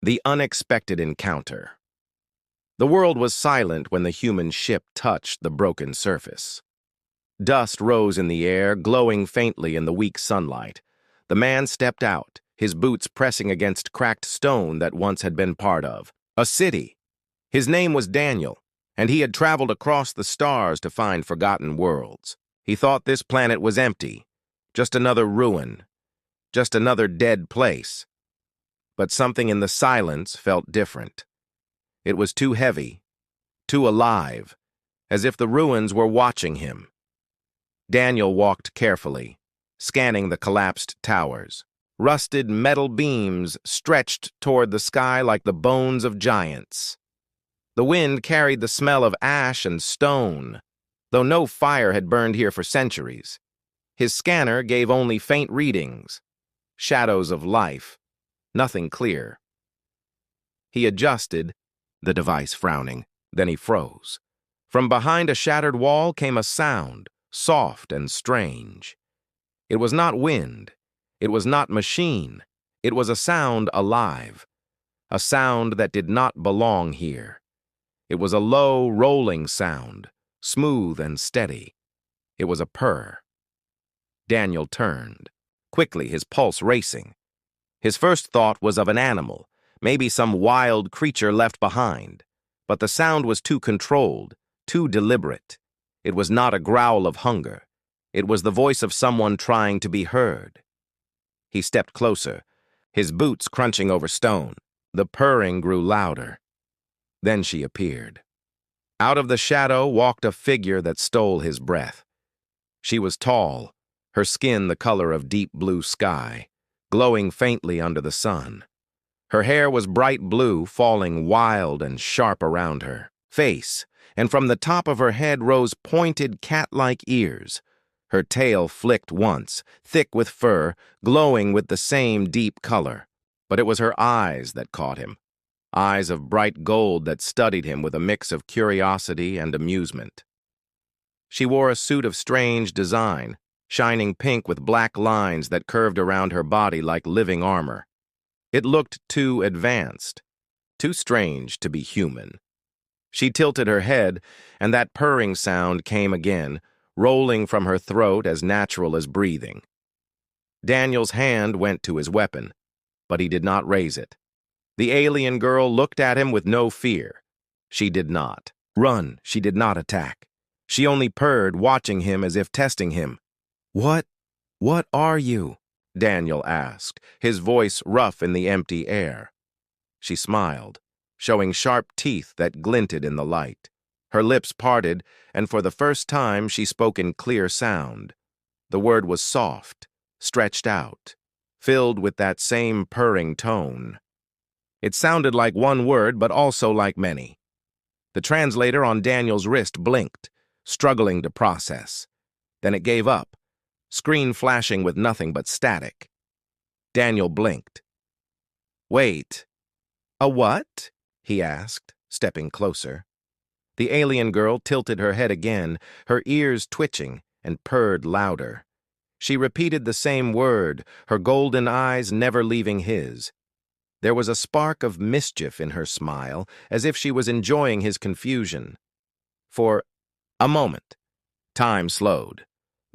The unexpected encounter. The world was silent when the human ship touched the broken surface. Dust rose in the air, glowing faintly in the weak sunlight. The man stepped out, his boots pressing against cracked stone that once had been part of a city. His name was Daniel, and he had traveled across the stars to find forgotten worlds. He thought this planet was empty, just another ruin, just another dead place. But something in the silence felt different. It was too heavy, too alive, as if the ruins were watching him. Daniel walked carefully, scanning the collapsed towers. Rusted metal beams stretched toward the sky like the bones of giants. The wind carried the smell of ash and stone, though no fire had burned here for centuries. His scanner gave only faint readings, shadows of life, nothing clear. He adjusted, the device frowning, then he froze. From behind a shattered wall came a sound, soft and strange. It was not wind, it was not machine, it was a sound alive, a sound that did not belong here. It was a low, rolling sound, smooth and steady. It was a purr. Daniel turned, quickly, his pulse racing. His first thought was of an animal, maybe some wild creature left behind. But the sound was too controlled, too deliberate. It was not a growl of hunger. It was the voice of someone trying to be heard. He stepped closer, his boots crunching over stone. The purring grew louder. Then she appeared. Out of the shadow walked a figure that stole his breath. She was tall, her skin the color of deep blue sky, glowing faintly under the sun. Her hair was bright blue, falling wild and sharp around her face, and from the top of her head rose pointed cat-like ears. Her tail flicked once, thick with fur, glowing with the same deep color. But it was her eyes that caught him, eyes of bright gold that studied him with a mix of curiosity and amusement. She wore a suit of strange design, shining pink with black lines that curved around her body like living armor. It looked too advanced, too strange to be human. She tilted her head, and that purring sound came again, rolling from her throat as natural as breathing. Daniel's hand went to his weapon, but he did not raise it. The alien girl looked at him with no fear. She did not run, she did not attack. She only purred, watching him as if testing him. What are you?" Daniel asked, his voice rough in the empty air. She smiled, showing sharp teeth that glinted in the light. Her lips parted, and for the first time she spoke in clear sound. The word was soft, stretched out, filled with that same purring tone. It sounded like one word, but also like many. The translator on Daniel's wrist blinked, struggling to process. Then it gave up, screen flashing with nothing but static. Daniel blinked. "Wait, a what?" he asked, stepping closer. The alien girl tilted her head again, her ears twitching, and purred louder. She repeated the same word, her golden eyes never leaving his. There was a spark of mischief in her smile, as if she was enjoying his confusion. For a moment, time slowed.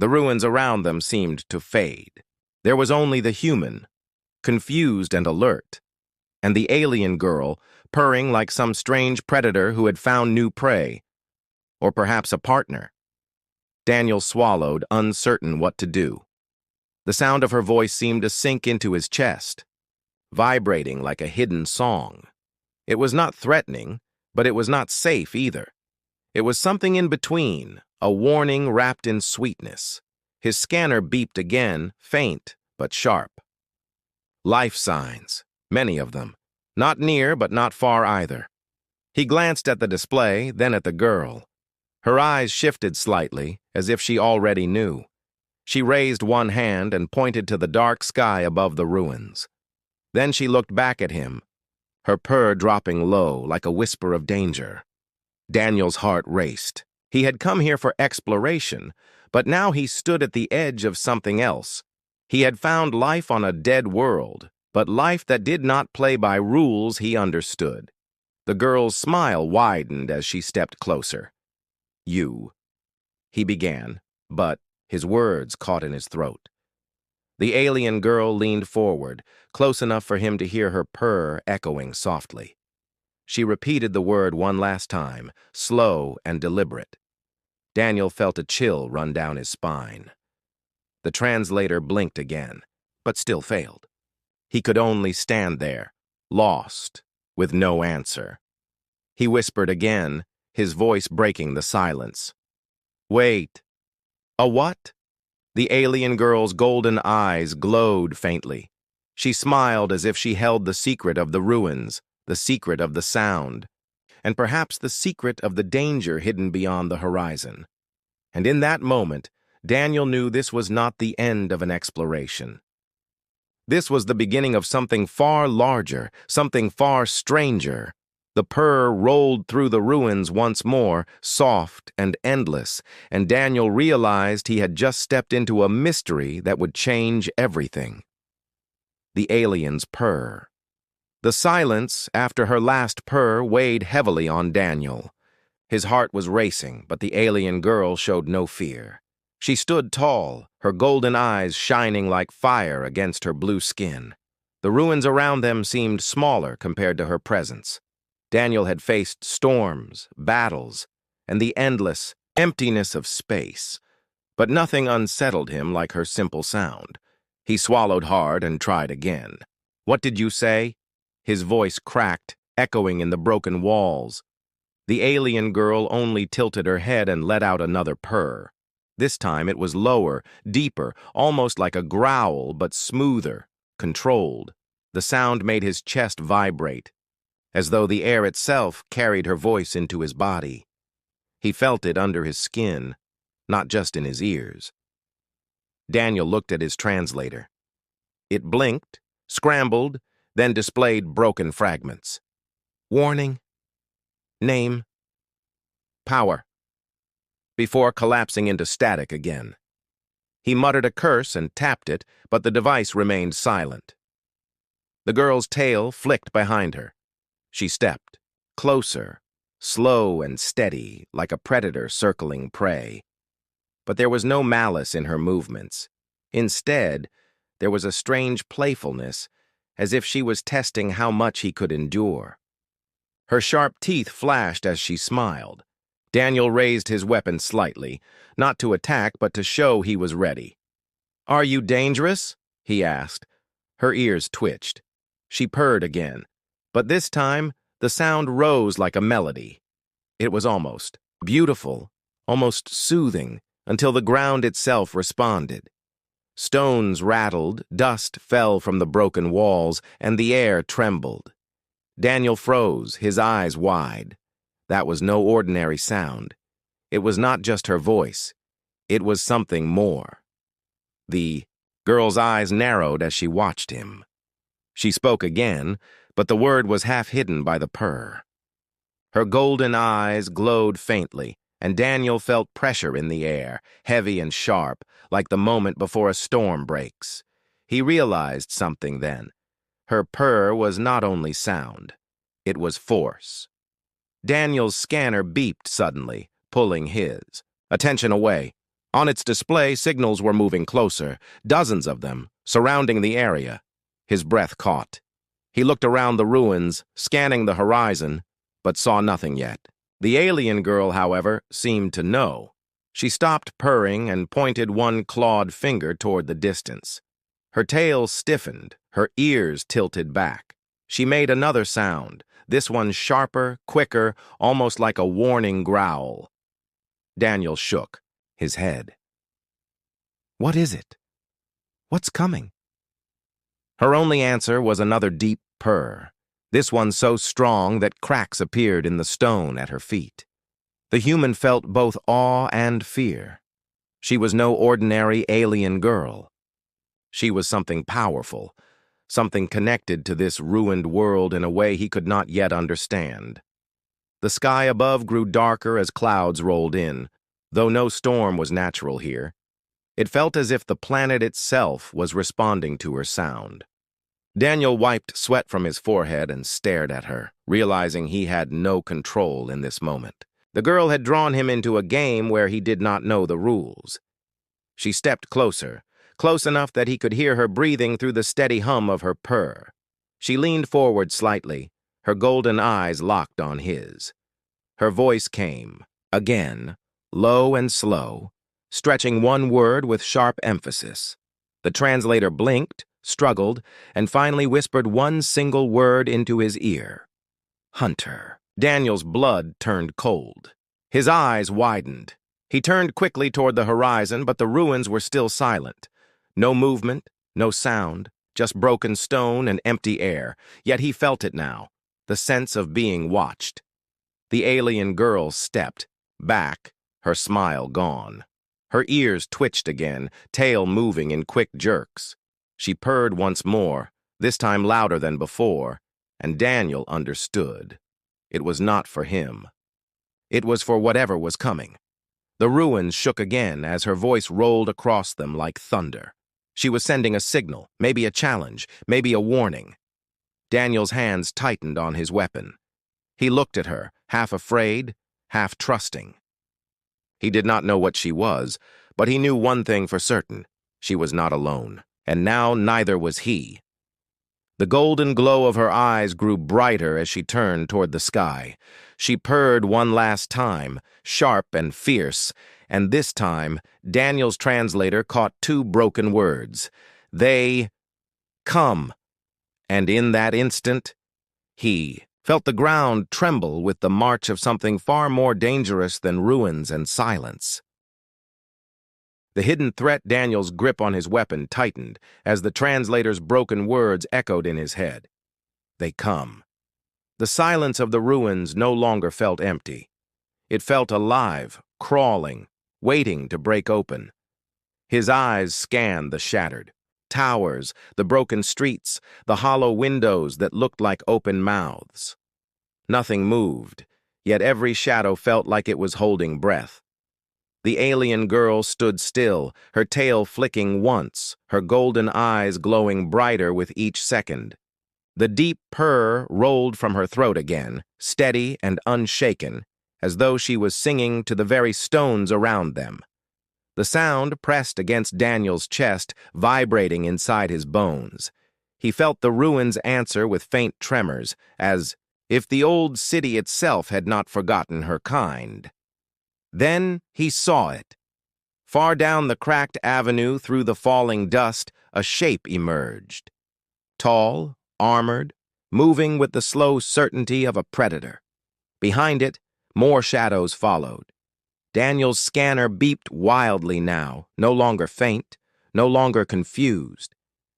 The ruins around them seemed to fade. There was only the human, confused and alert, and the alien girl, purring like some strange predator who had found new prey, or perhaps a partner. Daniel swallowed, uncertain what to do. The sound of her voice seemed to sink into his chest, vibrating like a hidden song. It was not threatening, but it was not safe either. It was something in between, a warning wrapped in sweetness. His scanner beeped again, faint but sharp. Life signs, many of them. Not near, but not far either. He glanced at the display, then at the girl. Her eyes shifted slightly, as if she already knew. She raised one hand and pointed to the dark sky above the ruins. Then she looked back at him, her purr dropping low like a whisper of danger. Daniel's heart raced. He had come here for exploration, but now he stood at the edge of something else. He had found life on a dead world, but life that did not play by rules he understood. The girl's smile widened as she stepped closer. "You," he began, but his words caught in his throat. The alien girl leaned forward, close enough for him to hear her purr echoing softly. She repeated the word one last time, slow and deliberate. Daniel felt a chill run down his spine. The translator blinked again, but still failed. He could only stand there, lost, with no answer. He whispered again, his voice breaking the silence. "Wait. A what?" The alien girl's golden eyes glowed faintly. She smiled as if she held the secret of the ruins, the secret of the sound, and perhaps the secret of the danger hidden beyond the horizon. And in that moment, Daniel knew this was not the end of an exploration. This was the beginning of something far larger, something far stranger. The purr rolled through the ruins once more, soft and endless, and Daniel realized he had just stepped into a mystery that would change everything. The alien's purr. The silence after her last purr weighed heavily on Daniel. His heart was racing, but the alien girl showed no fear. She stood tall, her golden eyes shining like fire against her blue skin. The ruins around them seemed smaller compared to her presence. Daniel had faced storms, battles, and the endless emptiness of space, but nothing unsettled him like her simple sound. He swallowed hard and tried again. "What did you say?" His voice cracked, echoing in the broken walls. The alien girl only tilted her head and let out another purr. This time it was lower, deeper, almost like a growl, but smoother, controlled. The sound made his chest vibrate, as though the air itself carried her voice into his body. He felt it under his skin, not just in his ears. Daniel looked at his translator. It blinked, scrambled, then displayed broken fragments. "Warning. Name. Power," before collapsing into static again. He muttered a curse and tapped it, but the device remained silent. The girl's tail flicked behind her. She stepped, closer, slow and steady, like a predator circling prey. But there was no malice in her movements. Instead, there was a strange playfulness, as if she was testing how much he could endure. Her sharp teeth flashed as she smiled. Daniel raised his weapon slightly, not to attack but to show he was ready. "Are you dangerous?" he asked. Her ears twitched. She purred again, but this time the sound rose like a melody. It was almost beautiful, almost soothing, until the ground itself responded. Stones rattled, dust fell from the broken walls, and the air trembled. Daniel froze, his eyes wide. That was no ordinary sound. It was not just her voice. It was something more. The girl's eyes narrowed as she watched him. She spoke again, but the word was half hidden by the purr. Her golden eyes glowed faintly, and Daniel felt pressure in the air, heavy and sharp, like the moment before a storm breaks. He realized something then. Her purr was not only sound. It was force. Daniel's scanner beeped suddenly, pulling his attention away. On its display, signals were moving closer, dozens of them, surrounding the area. His breath caught. He looked around the ruins, scanning the horizon, but saw nothing yet. The alien girl, however, seemed to know. She stopped purring and pointed one clawed finger toward the distance. Her tail stiffened, her ears tilted back. She made another sound, this one sharper, quicker, almost like a warning growl. Daniel shook his head. "What is it? What's coming?" Her only answer was another deep purr, this one so strong that cracks appeared in the stone at her feet. The human felt both awe and fear. She was no ordinary alien girl. She was something powerful, something connected to this ruined world in a way he could not yet understand. The sky above grew darker as clouds rolled in, though no storm was natural here. It felt as if the planet itself was responding to her sound. Daniel wiped sweat from his forehead and stared at her, realizing he had no control in this moment. The girl had drawn him into a game where he did not know the rules. She stepped closer, close enough that he could hear her breathing through the steady hum of her purr. She leaned forward slightly, her golden eyes locked on his. Her voice came, again, low and slow, stretching one word with sharp emphasis. The translator blinked, struggled, and finally whispered one single word into his ear. Hunter. Daniel's blood turned cold. His eyes widened. He turned quickly toward the horizon, but the ruins were still silent. No movement, no sound, just broken stone and empty air. Yet he felt it now, the sense of being watched. The alien girl stepped, back, her smile gone. Her ears twitched again, tail moving in quick jerks. She purred once more, this time louder than before, and Daniel understood. It was not for him. It was for whatever was coming. The ruins shook again as her voice rolled across them like thunder. She was sending a signal, maybe a challenge, maybe a warning. Daniel's hands tightened on his weapon. He looked at her, half afraid, half trusting. He did not know what she was, but he knew one thing for certain. She was not alone, and now neither was he. The golden glow of her eyes grew brighter as she turned toward the sky. She purred one last time, sharp and fierce, and this time Daniel's translator caught two broken words. They come. And in that instant, he felt the ground tremble with the march of something far more dangerous than ruins and silence. The hidden threat Daniel's grip on his weapon tightened as the translator's broken words echoed in his head. They come. The silence of the ruins no longer felt empty. It felt alive, crawling, waiting to break open. His eyes scanned the shattered towers, the broken streets, the hollow windows that looked like open mouths. Nothing moved, yet every shadow felt like it was holding breath. The alien girl stood still, her tail flicking once, her golden eyes glowing brighter with each second. The deep purr rolled from her throat again, steady and unshaken, as though she was singing to the very stones around them. The sound pressed against Daniel's chest, vibrating inside his bones. He felt the ruins answer with faint tremors, as if the old city itself had not forgotten her kind. Then he saw it. Far down the cracked avenue through the falling dust, a shape emerged. Tall, armored, moving with the slow certainty of a predator. Behind it, more shadows followed. Daniel's scanner beeped wildly now, no longer faint, no longer confused.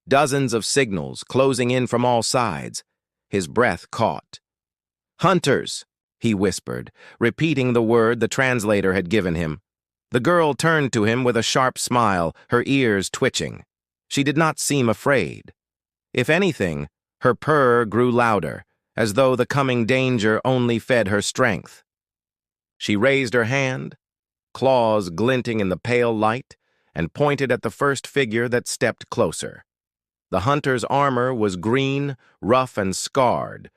Dozens of signals closing in from all sides. His breath caught. "Hunters!" he whispered, repeating the word the translator had given him. The girl turned to him with a sharp smile, her ears twitching. She did not seem afraid. If anything, her purr grew louder, as though the coming danger only fed her strength. She raised her hand, claws glinting in the pale light, and pointed at the first figure that stepped closer. The hunter's armor was green, rough and scarred,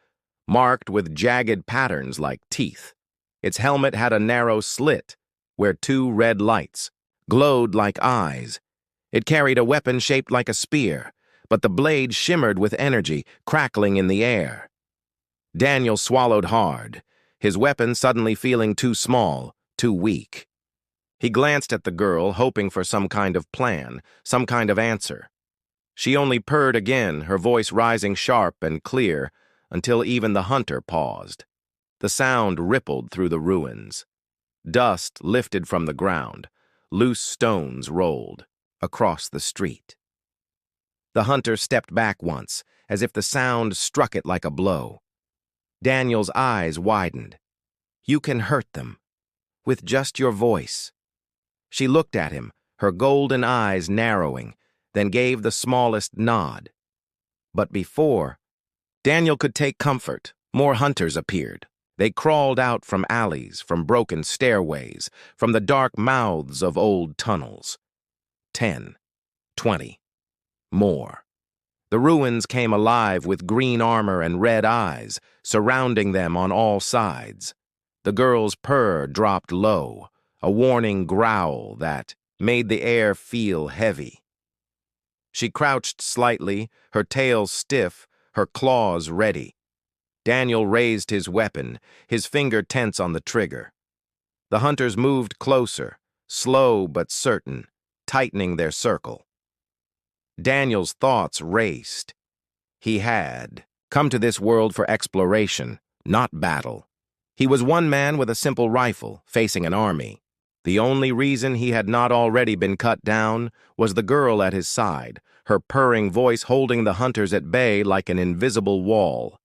marked with jagged patterns like teeth. Its helmet had a narrow slit, where two red lights glowed like eyes. It carried a weapon shaped like a spear, but the blade shimmered with energy, crackling in the air. Daniel swallowed hard, his weapon suddenly feeling too small, too weak. He glanced at the girl, hoping for some kind of plan, some kind of answer. She only purred again, her voice rising sharp and clear, until even the hunter paused. The sound rippled through the ruins. Dust lifted from the ground. Loose stones rolled across the street. The hunter stepped back once, as if the sound struck it like a blow. Daniel's eyes widened. "You can hurt them, with just your voice." She looked at him, her golden eyes narrowing, then gave the smallest nod. But before Daniel could take comfort, more hunters appeared. They crawled out from alleys, from broken stairways, from the dark mouths of old tunnels. 10, 20, more. The ruins came alive with green armor and red eyes, surrounding them on all sides. The girl's purr dropped low, a warning growl that made the air feel heavy. She crouched slightly, her tail stiff, her claws ready. Daniel raised his weapon, his finger tense on the trigger. The hunters moved closer, slow but certain, tightening their circle. Daniel's thoughts raced. He had come to this world for exploration, not battle. He was one man with a simple rifle, facing an army. The only reason he had not already been cut down was the girl at his side, her purring voice holding the hunters at bay like an invisible wall.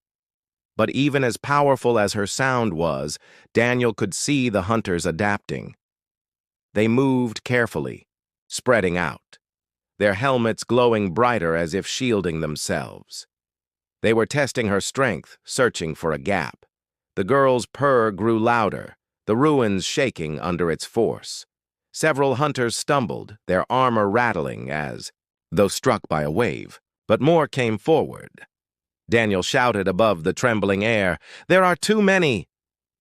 But even as powerful as her sound was, Daniel could see the hunters adapting. They moved carefully, spreading out, their helmets glowing brighter as if shielding themselves. They were testing her strength, searching for a gap. The girl's purr grew louder, the ruins shaking under its force. Several hunters stumbled, their armor rattling as though struck by a wave, but more came forward. Daniel shouted above the trembling air, "There are too many!"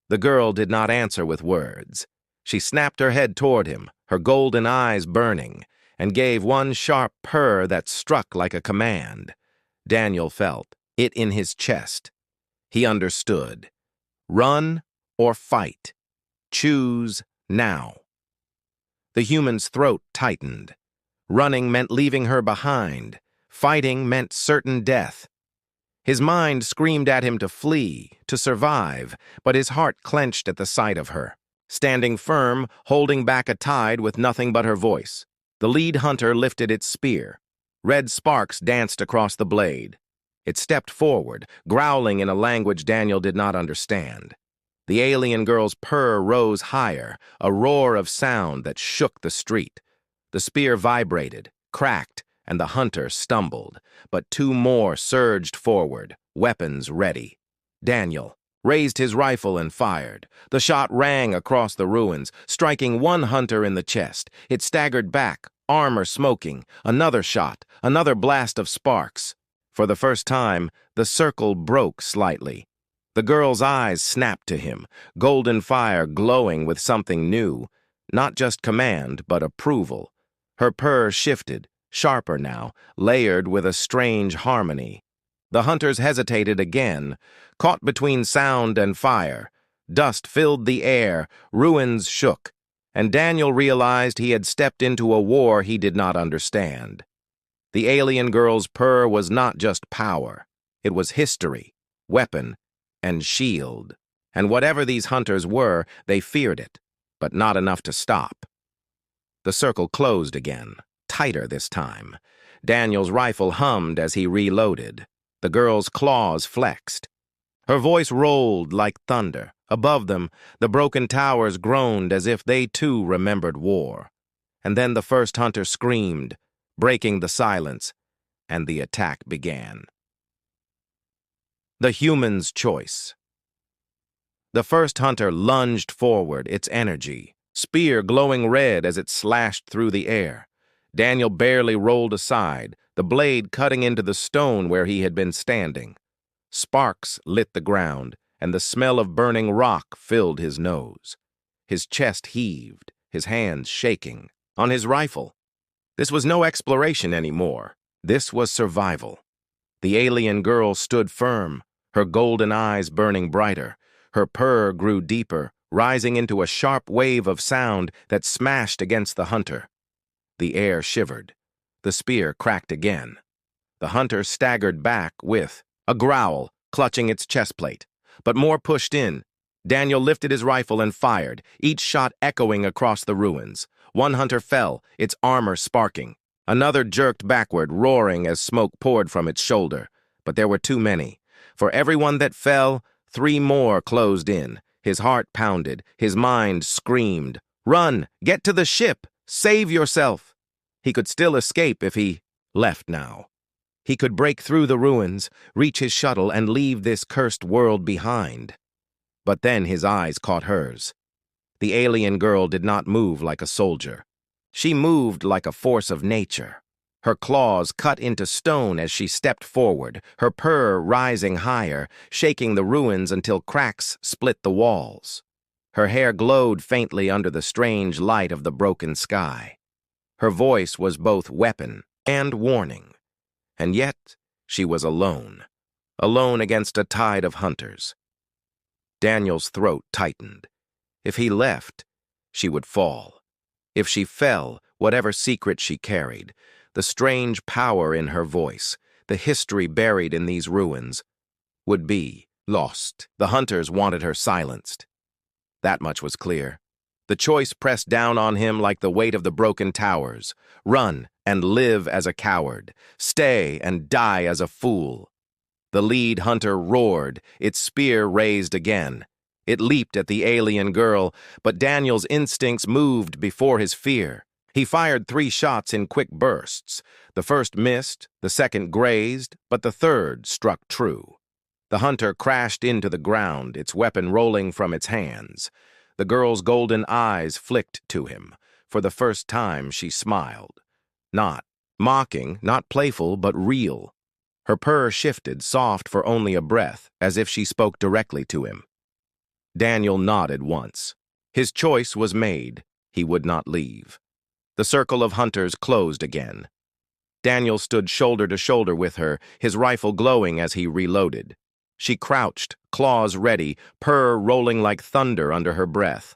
The girl did not answer with words. She snapped her head toward him, her golden eyes burning, and gave one sharp purr that struck like a command. Daniel felt it in his chest. He understood. Run or fight. Choose now. The human's throat tightened. Running meant leaving her behind. Fighting meant certain death. His mind screamed at him to flee, to survive, but his heart clenched at the sight of her, standing firm, holding back a tide with nothing but her voice. The lead hunter lifted its spear. Red sparks danced across the blade. It stepped forward, growling in a language Daniel did not understand. The alien girl's purr rose higher, a roar of sound that shook the street. The spear vibrated, cracked, and the hunter stumbled, but two more surged forward, weapons ready. Daniel raised his rifle and fired. The shot rang across the ruins, striking one hunter in the chest. It staggered back, armor smoking. Another shot, another blast of sparks. For the first time, the circle broke slightly. The girl's eyes snapped to him, golden fire glowing with something new, not just command, but approval. Her purr shifted, sharper now, layered with a strange harmony. The hunters hesitated again, caught between sound and fire. Dust filled the air, ruins shook, and Daniel realized he had stepped into a war he did not understand. The alien girl's purr was not just power. It was history, weapon, and shield. And whatever these hunters were, they feared it, but not enough to stop. The circle closed again, tighter this time. Daniel's rifle hummed as he reloaded. The girl's claws flexed. Her voice rolled like thunder. Above them, the broken towers groaned as if they too remembered war. And then the first hunter screamed, breaking the silence, and the attack began. The human's choice. The first hunter lunged forward, its energy, spear glowing red as it slashed through the air. Daniel barely rolled aside, the blade cutting into the stone where he had been standing. Sparks lit the ground, and the smell of burning rock filled his nose. His chest heaved, his hands shaking. On his rifle. This was no exploration anymore. This was survival. The alien girl stood firm, her golden eyes burning brighter. Her purr grew deeper, rising into a sharp wave of sound that smashed against the hunter. The air shivered. The spear cracked again. The hunter staggered back with a growl, clutching its chest plate. But more pushed in. Daniel lifted his rifle and fired, each shot echoing across the ruins. One hunter fell, its armor sparking. Another jerked backward, roaring as smoke poured from its shoulder. But there were too many. For every one that fell, 3 more closed in. His heart pounded, his mind screamed, "Run! Get to the ship! Save yourself!" He could still escape if he left now. He could break through the ruins, reach his shuttle, and leave this cursed world behind. But then his eyes caught hers. The alien girl did not move like a soldier. She moved like a force of nature. Her claws cut into stone as she stepped forward, her purr rising higher, shaking the ruins until cracks split the walls. Her hair glowed faintly under the strange light of the broken sky. Her voice was both weapon and warning. And yet, she was alone. Alone against a tide of hunters. Daniel's throat tightened. If he left, she would fall. If she fell, whatever secret she carried, the strange power in her voice, the history buried in these ruins, would be lost. The hunters wanted her silenced. That much was clear. The choice pressed down on him like the weight of the broken towers. Run and live as a coward. Stay and die as a fool. The lead hunter roared, its spear raised again. It leaped at the alien girl, but Daniel's instincts moved before his fear. He fired 3 shots in quick bursts. The first missed, the second grazed, but the third struck true. The hunter crashed into the ground, its weapon rolling from its hands. The girl's golden eyes flicked to him. For the first time, she smiled. Not mocking, not playful, but real. Her purr shifted, soft for only a breath, as if she spoke directly to him. Daniel nodded once. His choice was made. He would not leave. The circle of hunters closed again. Daniel stood shoulder to shoulder with her, his rifle glowing as he reloaded. She crouched, claws ready, purr rolling like thunder under her breath.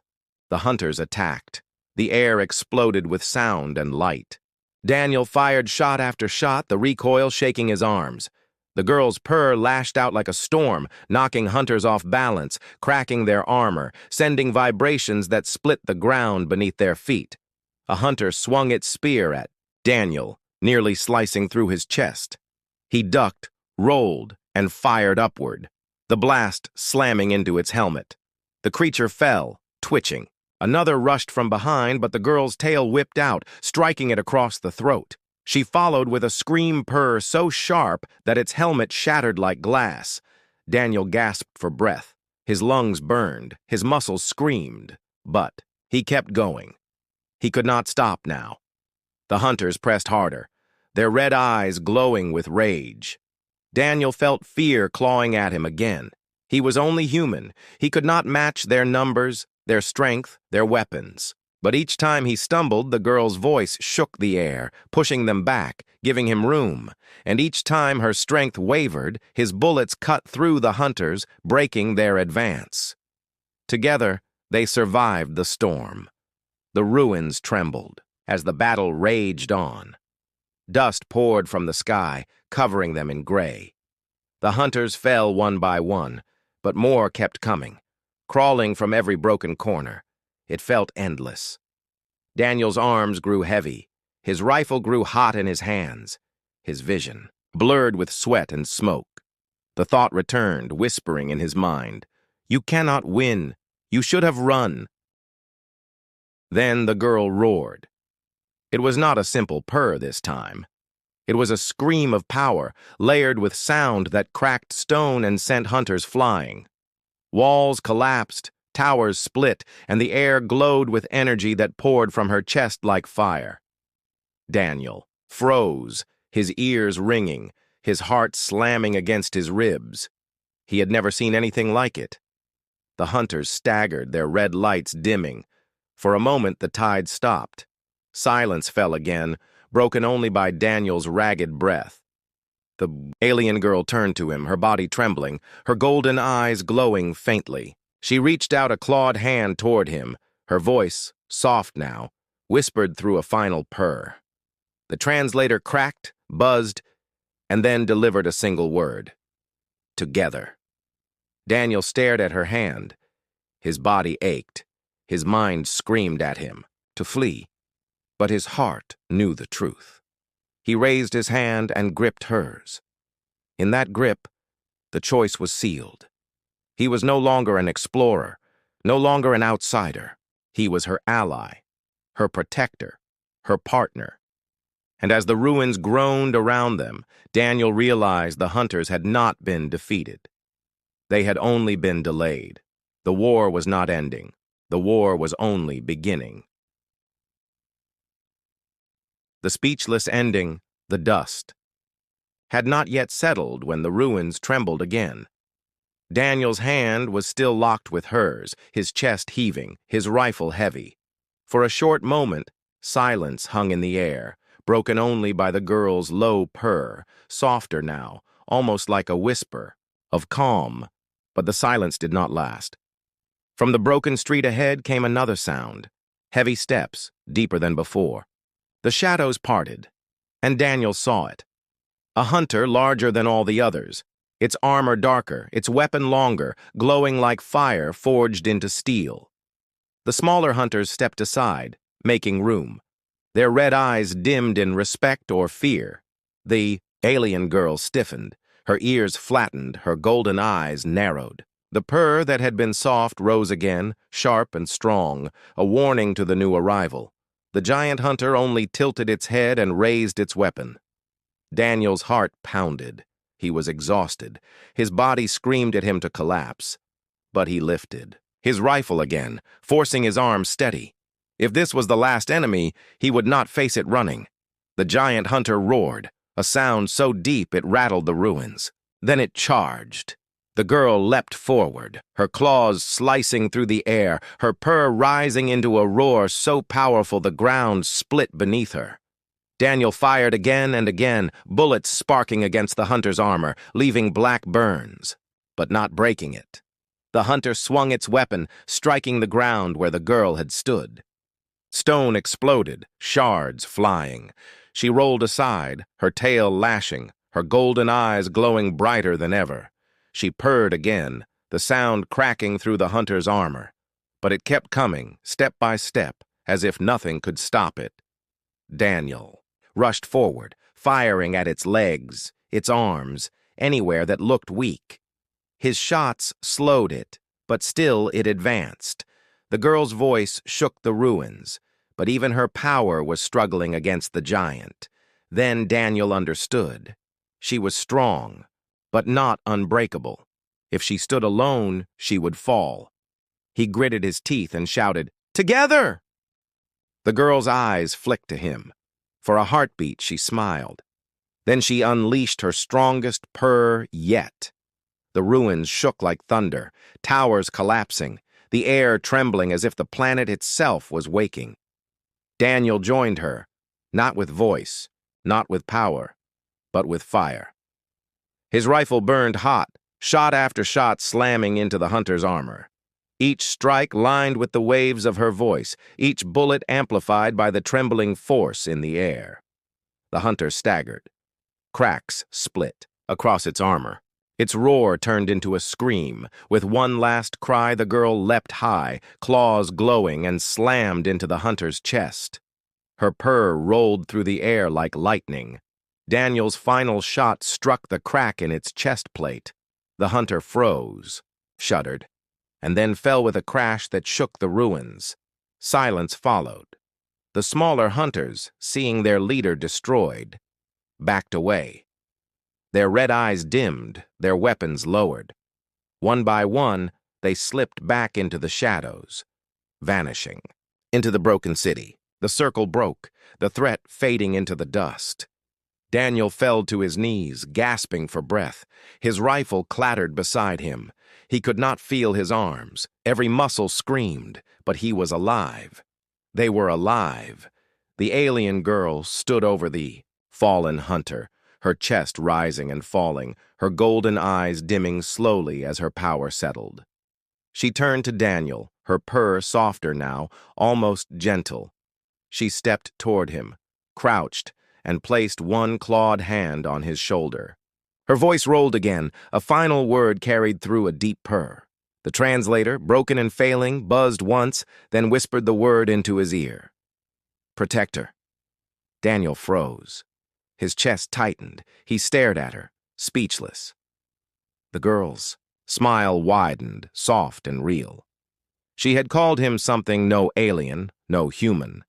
The hunters attacked. The air exploded with sound and light. Daniel fired shot after shot, the recoil shaking his arms. The girl's purr lashed out like a storm, knocking hunters off balance, cracking their armor, sending vibrations that split the ground beneath their feet. A hunter swung its spear at Daniel, nearly slicing through his chest. He ducked, rolled, and fired upward, the blast slamming into its helmet. The creature fell, twitching. Another rushed from behind, but the girl's tail whipped out, striking it across the throat. She followed with a scream purr so sharp that its helmet shattered like glass. Daniel gasped for breath. His lungs burned, his muscles screamed, but he kept going. He could not stop now. The hunters pressed harder, their red eyes glowing with rage. Daniel felt fear clawing at him again. He was only human. He could not match their numbers, their strength, their weapons. But each time he stumbled, the girl's voice shook the air, pushing them back, giving him room. And each time her strength wavered, his bullets cut through the hunters, breaking their advance. Together, they survived the storm. The ruins trembled as the battle raged on. Dust poured from the sky, covering them in gray. The hunters fell one by one, but more kept coming, crawling from every broken corner. It felt endless. Daniel's arms grew heavy. His rifle grew hot in his hands. His vision blurred with sweat and smoke. The thought returned, whispering in his mind, "You cannot win. You should have run." Then the girl roared. It was not a simple purr this time. It was a scream of power, layered with sound that cracked stone and sent hunters flying. Walls collapsed, towers split, and the air glowed with energy that poured from her chest like fire. Daniel froze, his ears ringing, his heart slamming against his ribs. He had never seen anything like it. The hunters staggered, their red lights dimming. For a moment, the tide stopped. Silence fell again, broken only by Daniel's ragged breath. The alien girl turned to him, her body trembling, her golden eyes glowing faintly. She reached out a clawed hand toward him, her voice, soft now, whispered through a final purr. The translator cracked, buzzed, and then delivered a single word. Together. Daniel stared at her hand. His body ached. His mind screamed at him to flee. But his heart knew the truth. He raised his hand and gripped hers. In that grip, the choice was sealed. He was no longer an explorer, no longer an outsider. He was her ally, her protector, her partner. And as the ruins groaned around them, Daniel realized the hunters had not been defeated. They had only been delayed. The war was not ending. The war was only beginning. The speechless ending, The dust had not yet settled when the ruins trembled again. Daniel's hand was still locked with hers, his chest heaving, his rifle heavy. For a short moment, silence hung in the air, broken only by the girl's low purr, softer now, almost like a whisper, of calm. But the silence did not last. From the broken street ahead came another sound, heavy steps, deeper than before. The shadows parted, and Daniel saw it. A hunter larger than all the others, its armor darker, its weapon longer, glowing like fire forged into steel. The smaller hunters stepped aside, making room. Their red eyes dimmed in respect or fear. The alien girl stiffened, her ears flattened, her golden eyes narrowed. The purr that had been soft rose again, sharp and strong, a warning to the new arrival. The giant hunter only tilted its head and raised its weapon. Daniel's heart pounded. He was exhausted. His body screamed at him to collapse. But he lifted. His rifle again, forcing his arm steady. If this was the last enemy, he would not face it running. The giant hunter roared, a sound so deep it rattled the ruins. Then it charged. The girl leapt forward, her claws slicing through the air, her purr rising into a roar so powerful the ground split beneath her. Daniel fired again and again, bullets sparking against the hunter's armor, leaving black burns, but not breaking it. The hunter swung its weapon, striking the ground where the girl had stood. Stone exploded, shards flying. She rolled aside, her tail lashing, her golden eyes glowing brighter than ever. She purred again, the sound cracking through the hunter's armor. But it kept coming, step by step, as if nothing could stop it. Daniel rushed forward, firing at its legs, its arms, anywhere that looked weak. His shots slowed it, but still it advanced. The girl's voice shook the ruins, but even her power was struggling against the giant. Then Daniel understood. She was strong, but not unbreakable. If she stood alone, she would fall. He gritted his teeth and shouted, "Together!" The girl's eyes flicked to him. For a heartbeat, she smiled. Then she unleashed her strongest purr yet. The ruins shook like thunder, towers collapsing, the air trembling as if the planet itself was waking. Daniel joined her, not with voice, not with power, but with fire. His rifle burned hot, shot after shot slamming into the hunter's armor. Each strike lined with the waves of her voice, each bullet amplified by the trembling force in the air. The hunter staggered. Cracks split across its armor. Its roar turned into a scream. With one last cry, the girl leapt high, claws glowing, and slammed into the hunter's chest. Her purr rolled through the air like lightning. Daniel's final shot struck the crack in its chest plate. The hunter froze, shuddered, and then fell with a crash that shook the ruins. Silence followed. The smaller hunters, seeing their leader destroyed, backed away. Their red eyes dimmed, their weapons lowered. One by one, they slipped back into the shadows, vanishing. Into the broken city. The circle broke, the threat fading into the dust. Daniel fell to his knees, gasping for breath. His rifle clattered beside him. He could not feel his arms. Every muscle screamed, but he was alive. They were alive. The alien girl stood over the fallen hunter, her chest rising and falling, her golden eyes dimming slowly as her power settled. She turned to Daniel, her purr softer now, almost gentle. She stepped toward him, crouched, and placed one clawed hand on his shoulder. Her voice rolled again, a final word carried through a deep purr. The translator, broken and failing, buzzed once, then whispered the word into his ear. "Protector." Daniel froze. His chest tightened. He stared at her, speechless. The girl's smile widened, soft and real. She had called him something no alien, no human,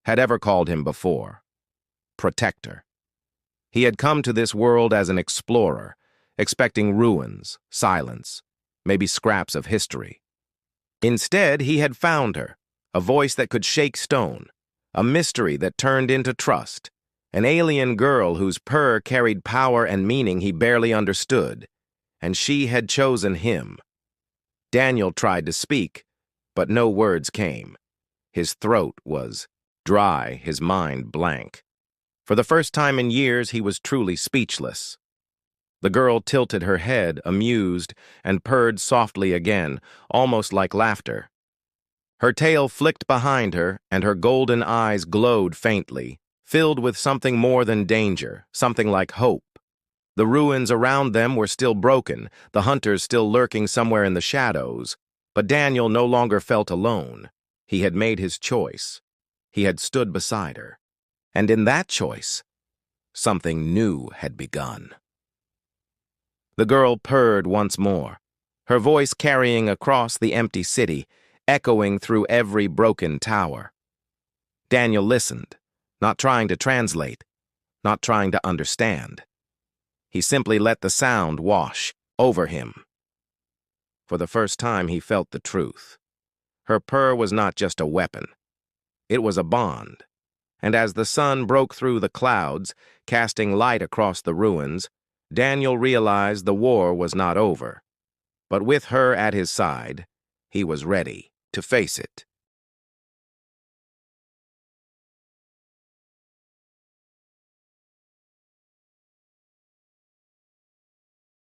had ever called him before. Protector. He had come to this world as an explorer, expecting ruins, silence, maybe scraps of history. Instead, he had found her, a voice that could shake stone, a mystery that turned into trust. An alien girl whose purr carried power and meaning he barely understood, and she had chosen him. Daniel tried to speak, but no words came. His throat was dry, his mind blank. For the first time in years, he was truly speechless. The girl tilted her head, amused, and purred softly again, almost like laughter. Her tail flicked behind her, and her golden eyes glowed faintly, filled with something more than danger, something like hope. The ruins around them were still broken, the hunters still lurking somewhere in the shadows, but Daniel no longer felt alone. He had made his choice. He had stood beside her. And in that choice, something new had begun. The girl purred once more, her voice carrying across the empty city, echoing through every broken tower. Daniel listened, not trying to translate, not trying to understand. He simply let the sound wash over him. For the first time, he felt the truth. Her purr was not just a weapon. It was a bond. And as the sun broke through the clouds, casting light across the ruins, Daniel realized the war was not over. But with her at his side, he was ready to face it.